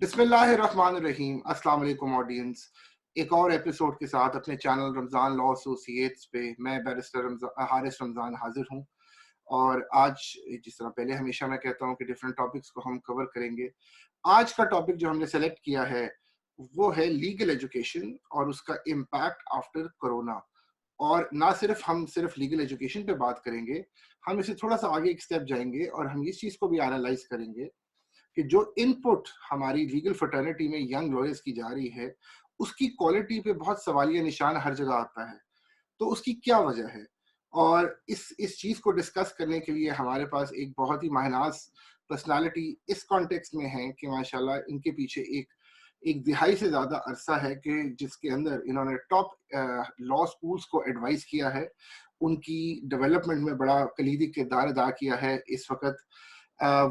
बिस्मिल्लाहिर्रहमानिर्रहीम। अस्सलाम वालेकुम ऑडियंस। एक और एपिसोड के साथ अपने चैनल रमज़ान लॉ एसोसिएट्स पे मैं बैरिस्टर हारिस रमज़ान हाजिर हूँ। और आज जिस तरह पहले हमेशा मैं कहता हूँ कि डिफरेंट टॉपिक्स को हम कवर करेंगे, आज का टॉपिक जो हमने सेलेक्ट किया है वो है लीगल एजुकेशन और उसका इम्पैक्ट आफ्टर कोरोना। और ना सिर्फ लीगल एजुकेशन पे बात करेंगे, हम इसे थोड़ा सा आगे एक स्टेप जाएंगे और हम इस चीज़ को भी एनालाइज करेंगे कि जो इनपुट हमारी लीगल फर्टर्निटी में यंग लॉयर्स की जा रही है, उसकी क्वालिटी पे बहुत सवालिया निशान हर जगह आता है। तो उसकी क्या वजह है? और इस चीज़ को डिस्कस करने के लिए हमारे पास एक बहुत ही माहनाज पर्सनालिटी इस कॉन्टेक्स्ट में है कि माशाल्लाह इनके पीछे एक दिहाई से ज़्यादा अरसा है कि जिसके अंदर इन्होंने टॉप लॉ स्कूल्स को एडवाइस किया है, उनकी डेवलपमेंट में बड़ा कलीदी किरदार अदा किया है। इस वक्त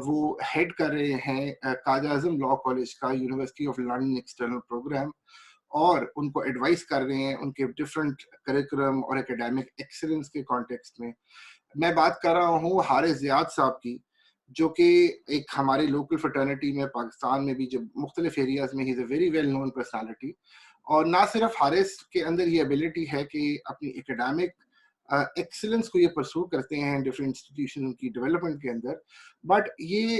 वो हेड कर रहे हैं कायद आज़म लॉ कॉलेज का university of London external program, और उनको एडवाइस कर रहे हैं उनके डिफरेंट करिकुलम और एकेडमिक एक्सीलेंस के कॉन्टेक्स्ट में। मैं बात कर रहा हूँ हारिस ज़ियाद साहब की, जो कि एक हमारे लोकल फ्रेटर्निटी में पाकिस्तान में भी जब मुख्तलिफ एरियाज में ही is a very well known personality. और ना सिर्फ हारिस के अंदर ये एबिलिटी है कि अपनी एकेडमिक एक्सीलेंस को ये परसू करते हैं डिफरेंट इंस्टीट्यूशन की डेवलपमेंट के अंदर, बट ये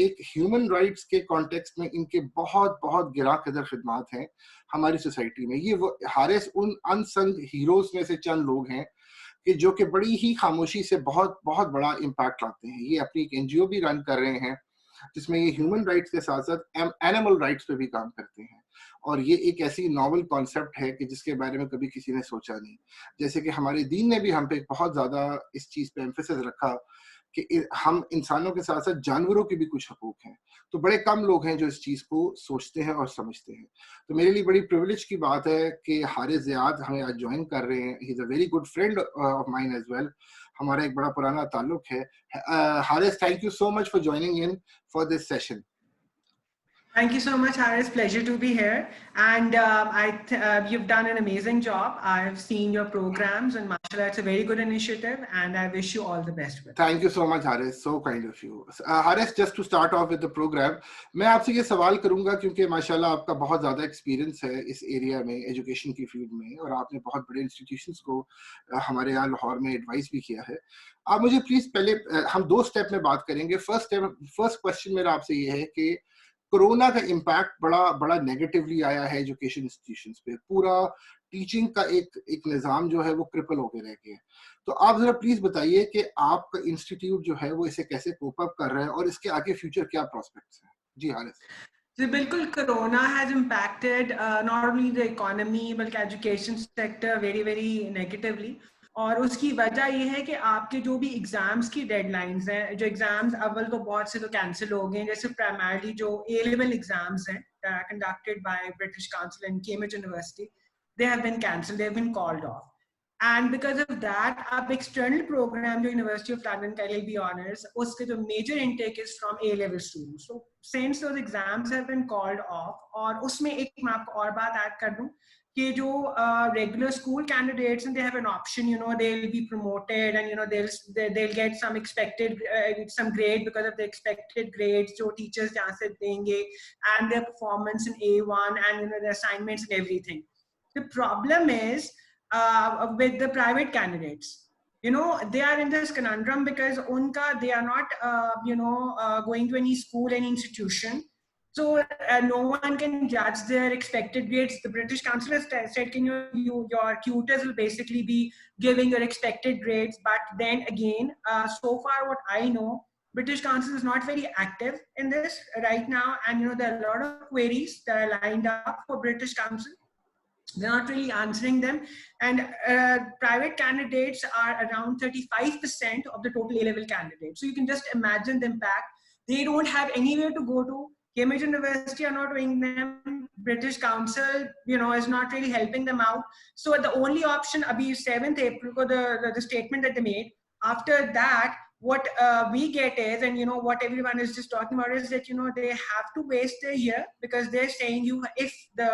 एक ह्यूमन राइट्स के कॉन्टेक्स्ट में इनके बहुत बहुत गिरा कदर खिदमात हैं हमारी सोसाइटी में। ये वो हारिस उन अनसंग हीरोज में से चंद लोग हैं कि जो कि बड़ी ही खामोशी से बहुत बहुत बड़ा इम्पैक्ट लाते हैं। ये अपनी एक एनजीओ भी रन कर रहे हैं जिसमें ये ह्यूमन राइट्स के साथ साथ एनिमल राइट्स पे भी काम करते हैं। और ये एक ऐसी नॉवल कॉन्सेप्ट है कि जिसके बारे में कभी किसी ने सोचा नहीं। जैसे कि हमारे दीन ने भी हम पे बहुत ज़्यादा इस चीज़ पे एम्फेसिस रखा कि हम इंसानों के साथ साथ जानवरों के भी कुछ हकूक हैं। तो बड़े कम लोग हैं जो इस चीज़ को सोचते हैं और समझते हैं। तो मेरे लिए बड़ी प्रिविलेज की बात है कि हारिस ज़ियाद हमें आज ज्वाइन कर रहे हैं। He is a very good friend of mine as well. हमारा एक बड़ा पुराना ताल्लुक है। Haris, thank you so much for joining in for this session. Thank you so much, Harris. Pleasure to be here. And you've done an amazing job. I've seen your programs, and mashallah, it's a very good initiative. And I wish you all the best with it. Thank you so much, Harris. So kind of you. Harris, just to start off with the program, मैं आपसे ये सवाल करूंगा क्योंकि माशाल्लाह आपका बहुत ज़्यादा एक्सपीरियंस है इस एरिया में, एजुकेशन की फील्ड में, और आपने बहुत बड़े इंस्टीट्यूशंस को हमारे यहाँ लाहौर में एडवाइस भी किया है। आप मुझे प्लीज़ पहले, हम दो स्टेप में बात करेंगे। फर्स्ट क्वेश्चन मेरा आपसे ये है कि कोरोना का इम्पैक्ट बड़ा नेगेटिवली आया है एजुकेशन इंस्टीट्यूशंस पे। पूरा टीचिंग का एक निज़ाम जो है वो क्रिपल होकर रह गया है। तो आप जरा प्लीज बताइए कि आपका इंस्टीट्यूट जो है वो इसे कैसे कोप अप कर रहा है और इसके आगे फ्यूचर क्या प्रोस्पेक्ट्स हैं? जी हारिस। जी बिल्कुल, corona has impacted not only the economy बल्कि एजुकेशन सेक्टर वेरी नेगेटिवली। और उसकी वजह ये है कि आपके जो भी एग्जाम्स की डेडलाइंस हैं, जो एग्जाम्स अव्वल तो बहुत से तो कैंसिल हो गए, जैसे प्राइमरली जो ए लेवल एग्जाम्स हैं conducted by British Council and Cambridge University, they have been cancelled, they have been called off. And because of that, अब external program जो University of London का LLB honors, उसके जो major intake is from A-level students. So since those exams have been called off, और उसमें एक मैं आपको और बात add कर दूँ कि जो regular school candidates and they have an option, you know, they'll be promoted and you know they'll get some expected some grade because of the expected grades जो teachers जहाँ से देंगे and their performance in A1 and you know the assignments and everything. The problem is with the private candidates, you know, they are in this conundrum because they are not going to any school, any institution, so no one can judge their expected grades. The British Council has said can your tutors will basically be giving your expected grades, but then again so far what I know, British Council is not very active in this right now, and you know there are a lot of queries that are lined up for British Council. They're not really answering them, and private candidates are around 35% of the total A-level candidates. So you can just imagine the impact. They don't have anywhere to go to. Cambridge University are not doing them. British Council, you know, is not really helping them out. So the only option, abhi 7th April, the statement that they made. After that, what we get is, and you know what everyone is just talking about is that you know they have to waste a year because they're saying if the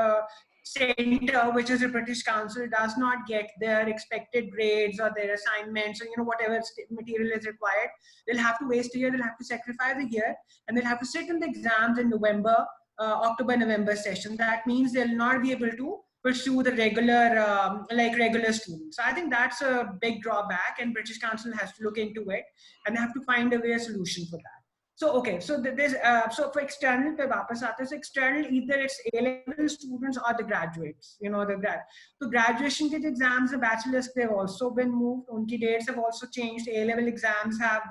center, which is the British Council, does not get their expected grades or their assignments or you know whatever material is required, they'll have to waste a year, they'll have to sacrifice a year, and they'll have to sit in the exams in November October-November session. That means they'll not be able to pursue the regular students. So I think that's a big drawback, and British Council has to look into it and have to find a way, a solution for that. So okay, so there's so for external pe वापस आते हैं, so external either it's A-level students or the graduates, you know, the grad. So graduation के exams, the bachelors, they've also been moved. उनकी dates have also changed. A-level exams have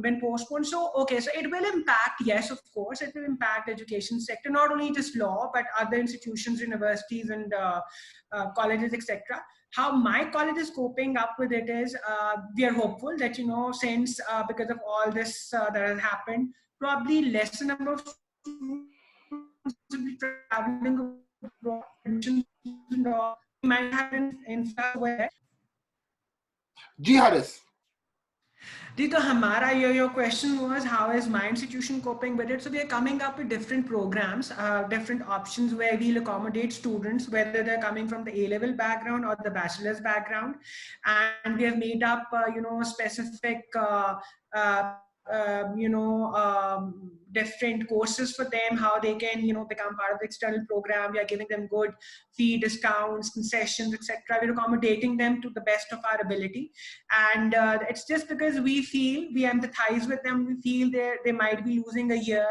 been postponed. So okay, so it will impact. Yes, of course, it will impact education sector, not only just law but other institutions, universities, and colleges, etc. How my college is coping up with it is we are hopeful that, you know, since because of all this that has happened, probably lesser number of students will be traveling abroad, and might have in where. Ji Haris. Your question was, how is my institution coping with it? So we are coming up with different programs, different options where we'll accommodate students, whether they're coming from the A-level background or the bachelor's background. And we have made up, specific, different courses for them, how they can, become part of the external program. We are giving them good fee discounts, concessions, etc. We're accommodating them to the best of our ability. And it's just because we feel, we empathize with them, we feel they might be losing a year,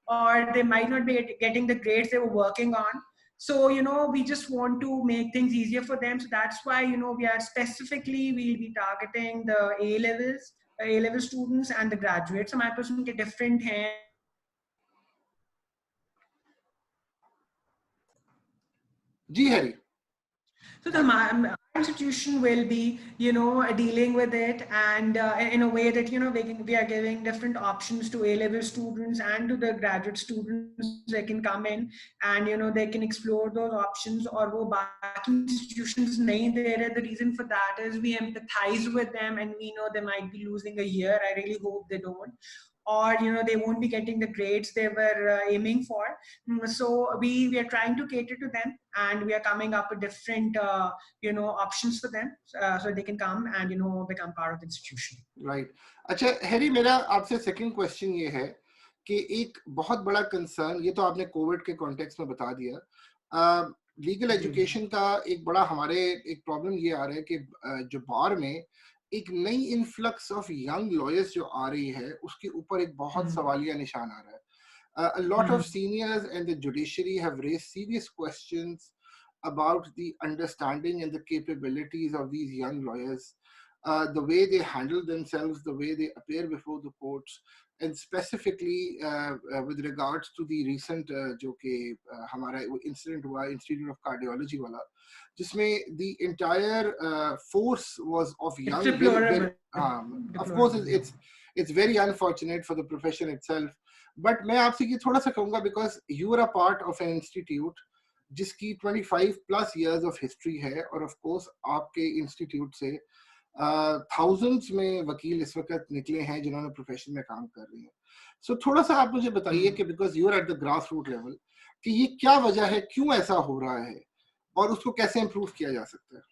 or they might not be getting the grades they were working on. So, we just want to make things easier for them. So that's why, we are specifically, we'll be targeting the A-level students and the graduates. So my person get different हैं. Ji Hari. So the institution will be, dealing with it, and in a way that, we are giving different options to A-level students and to the graduate students. They can come in and, they can explore those options, or wo baaki institutions nahi de rahe. The reason for that is we empathize with them, and we know they might be losing a year. I really hope they don't. Or they won't be getting the grades they were aiming for. So we are trying to cater to them, and we are coming up with different options for them, so they can come and become part of the institution. Right. अच्छा Harry, मेरा आपसे second question ये है कि एक बहुत बड़ा concern, ये तो आपने कोविड के कॉन्टेक्स्ट में बता दिया, लीगल एजुकेशन का एक बड़ा हमारे एक प्रॉब्लम ये आ रहा है कि जो बार में एक नई इन्फ्लक्स ऑफ यंग लॉयर्स जो आ रही है, उसके ऊपर एक बहुत सवालिया निशान आ रहा है. A lot of seniors and the judiciary have raised serious questions about the understanding and the capabilities of these young lawyers, the way they handle themselves, the way they appear before the courts, and specifically with regards to the recent जो कि हमारा incident हुआ Institute of Cardiology वाला, जिसमें the entire force was of young. Of course, it's very unfortunate for the profession itself. But मैं आपसे ये थोड़ा सा कहूँगा, because you are a part of an institute जिसकी 25 plus years of history है, और of course आपके institute से thousands में वकील इस वक्त निकले हैं जिन्होंने प्रोफेशन में काम कर रहे हैं. So थोड़ा सा आप मुझे बताइए कि because you are at the grassroots level, कि ये क्या वजह है, क्यों ऐसा हो रहा है, और उसको कैसे improve किया जा सकता है.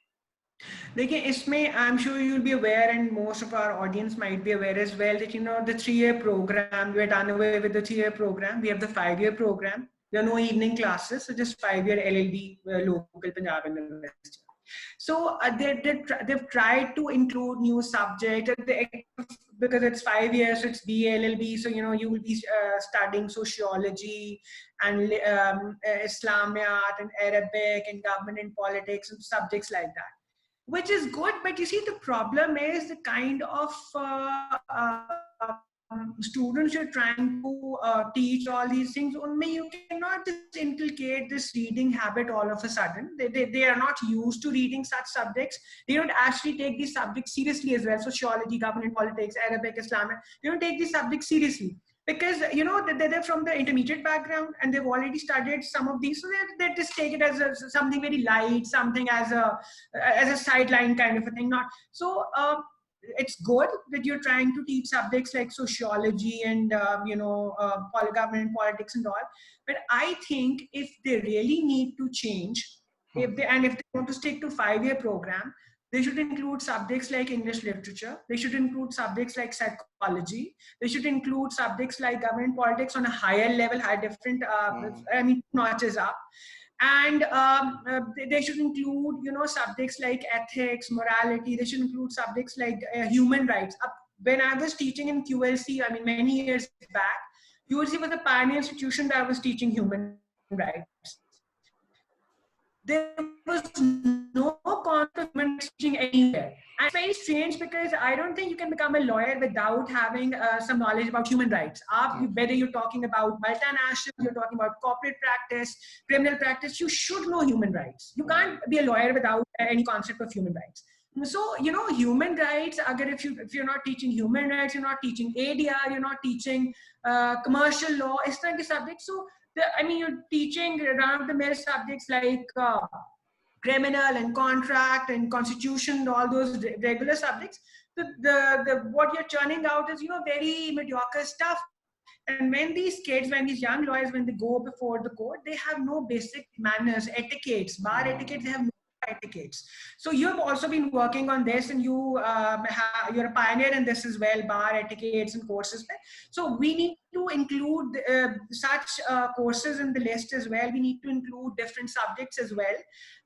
देखिए इसमें I'm sure you'll be aware, and most of our audience might be aware as well, that the 3-year program, we're done away with the 3-year program. We have the 5-year program. There are no evening classes, so just 5-year LLB, local Punjab University. So they've tried to include new subjects because it's 5 years, it's BA, LLB. So you will be studying sociology and Islamiyat and Arabic and government and politics and subjects like that, which is good. But you see, the problem is the kind of students you're trying to teach all these things. You cannot just inculcate this reading habit all of a sudden. They are not used to reading such subjects. They don't actually take these subjects seriously as well. Sociology, government, politics, Arabic, Islamic. They don't take these subjects seriously because they're from the intermediate background and they've already studied some of these. So they just take it as something very light, something as a sideline kind of a thing. Not so. It's good that you're trying to teach subjects like sociology and government, politics and all, but I think if they really need to change, if they want to stick to 5-year program, They should include subjects like English literature. They should include subjects like psychology. They should include subjects like government politics on a higher level, different, notches up. And they should include, subjects like ethics, morality. They should include subjects like human rights. When I was teaching in QLC, many years back, QLC was a pioneer institution that was teaching human rights. There was no concept of human rights teaching anywhere. And it's very strange because I don't think you can become a lawyer without having some knowledge about human rights. Whether you're talking about multinational, you're talking about corporate practice, criminal practice, you should know human rights. You can't be a lawyer without any concept of human rights. So, human rights, if you're not teaching human rights, you're not teaching ADR, you're not teaching commercial law, is type of subjects. So, you're teaching run-of-the-mill subjects like criminal and contract and constitution and all those regular subjects. What you're churning out is, very mediocre stuff. And when these young lawyers, when they go before the court, they have no basic manners, etiquettes, bar etiquettes, they have no etiquettes. So you've also been working on this, and you're a pioneer in this as well, bar etiquettes and courses. So we need to include such courses in the list as well. We need to include different subjects as well.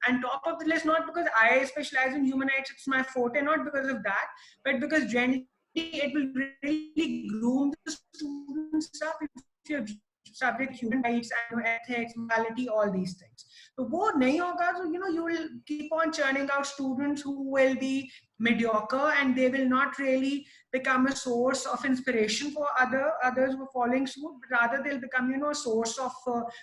And top of the list, not because I specialize in human rights, it's my forte, not because of that, but because generally it will really groom the students up if you're subject human rights and ethics, morality, all these things. So wo nahi hoga, so you will keep on churning out students who will be mediocre, and they will not really become a source of inspiration for others who are following suit, but rather they'll become a source of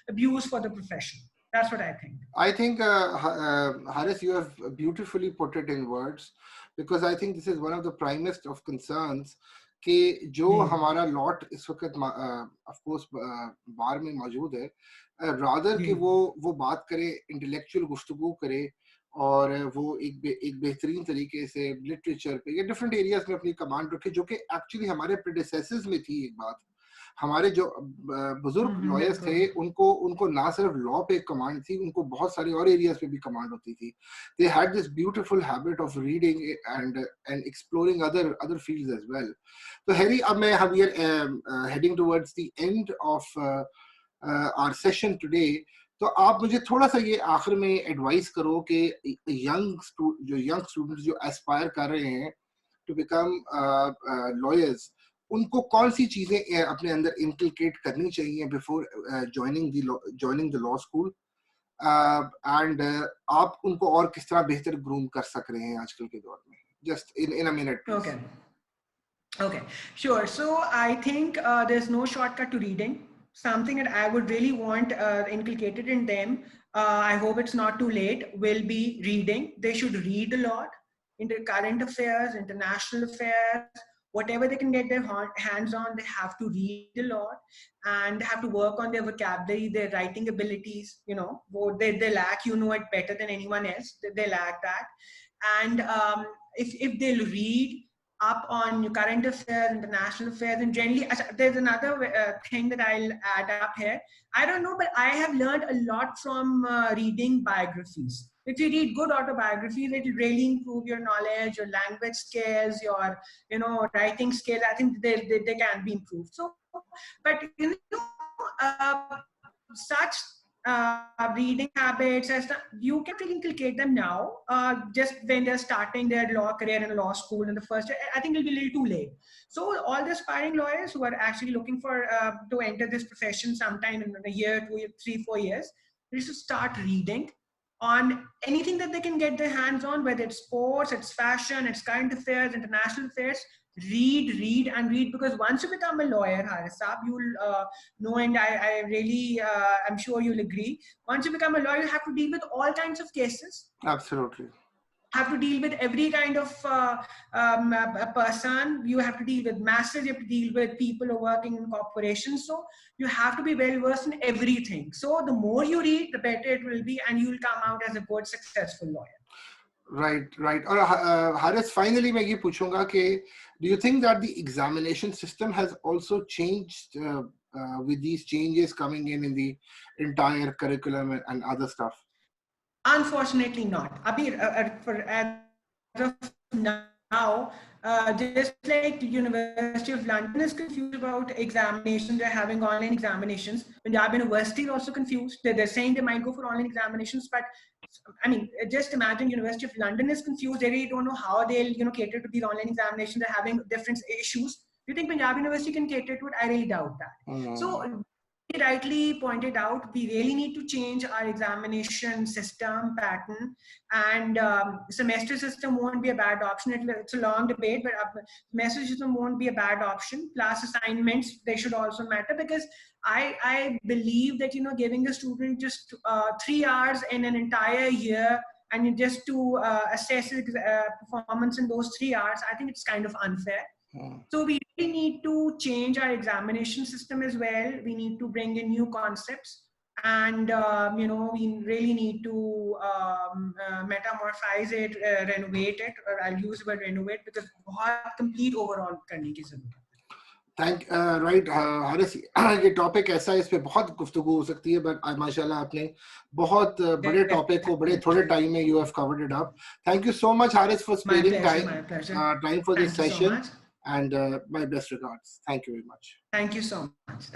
abuse for the profession. That's what I think. I think, Haris, you have beautifully put it in words, because I think this is one of the primest of concerns कि जो हमारा lot इस वक्त of course बार में मौजूद है, rather कि वो बात करे, इंटेलेक्चुअल गुफ्तगू करे, और वो एक बेहतरीन तरीके से लिटरेचर पे या डिफरेंट एरियाज में अपनी कमांड रखे, जो कि एक्चुअली हमारे प्रेडिसेसर्स में थी। एक बात, हमारे जो बुजुर्ग लॉयर्स थे, उनको ना सिर्फ लॉ पे कमांड थी, उनको बहुत सारे और एरियाज पे भी कमांड होती थी। They had this beautiful habit of reading and exploring other fields as well. So Harry, अब we are heading towards the end of our session today. तो आप मुझे थोड़ा सा ये आखिर में एडवाइस करो कि यंग स्टूडेंट्स जो एस्पायर कर रहे हैं टू बिकम लॉयर्स, उनको कौन सी चीजें अपने अंदर इनकलकेट करनी चाहिए before joining the law school, and आप उनको और किस तरह बेहतर ग्रूम कर सक रहे हैं आजकल के दौर में? Just in a minute. Okay, sure. So I think there's no shortcut to reading. Something that I would really want inculcated in them, I hope it's not too late, will be reading. They should read a lot, into current affairs, international affairs, whatever they can get their hands on, they have to read a lot, and they have to work on their vocabulary, their writing abilities. They lack, it better than anyone else. They lack that. And if they'll read up on current affairs, international affairs, and generally, there's another thing that I'll add up here. I don't know, but I have learned a lot from reading biographies. If you read good autobiographies, it will really improve your knowledge, your language skills, your writing skills. I think they can be improved. So, but such reading habits, you can inculcate them now, just when they're starting their law career in law school in the first year. I think it'll be a little too late. So all the aspiring lawyers who are actually looking for to enter this profession sometime in a year, 2 years, 3, 4 years, they should start reading on anything that they can get their hands on, whether it's sports, it's fashion, it's current affairs, international affairs. Read, because once you become a lawyer, Haris Saab, you'll know, and I really, I'm sure you'll agree, once you become a lawyer, you have to deal with all kinds of cases. Absolutely. Have to deal with every kind of a person. You have to deal with masses, you have to deal with people who are working in corporations. So you have to be well versed in everything. So the more you read, the better it will be, and you'll come out as a good, successful lawyer. Right. और Haris, finally मैं ये पूछूंगा कि do you think that the examination system has also changed with these changes coming in the entire curriculum and other stuff? Unfortunately not. Abhi, of now, just like the University of London is confused about examinations, they're having online examinations. Punjab University is also confused. They're saying they might go for online examinations, but I mean, just imagine University of London is confused. They really don't know how they'll, cater to these online examinations. They're having different issues. Do you think Punjab University can cater to it? I really doubt that. So he rightly pointed out, we really need to change our examination system pattern, and semester system won't be a bad option. It's a long debate, but semester system won't be a bad option. Plus assignments, they should also matter, because I believe that, giving a student just 3 hours in an entire year and just to assess his performance in those 3 hours, I think it's kind of unfair. So we really need to change our examination system as well. We need to bring in new concepts, and we really need to metamorphize it, renovate it, or I'll use the word renovate, because बहुत complete overall करने की जरूरत है. Right Haris, ये topic ऐसा है, इस पे बहुत गुफ्तगू हो सकती है, बट माशाल्लाह आपने बहुत बड़े टॉपिक को बड़े थोड़े टाइम में you have covered it up. Thank you so much Haris for sparing time for this session, and my best regards. Thank you very much. Thank you so much.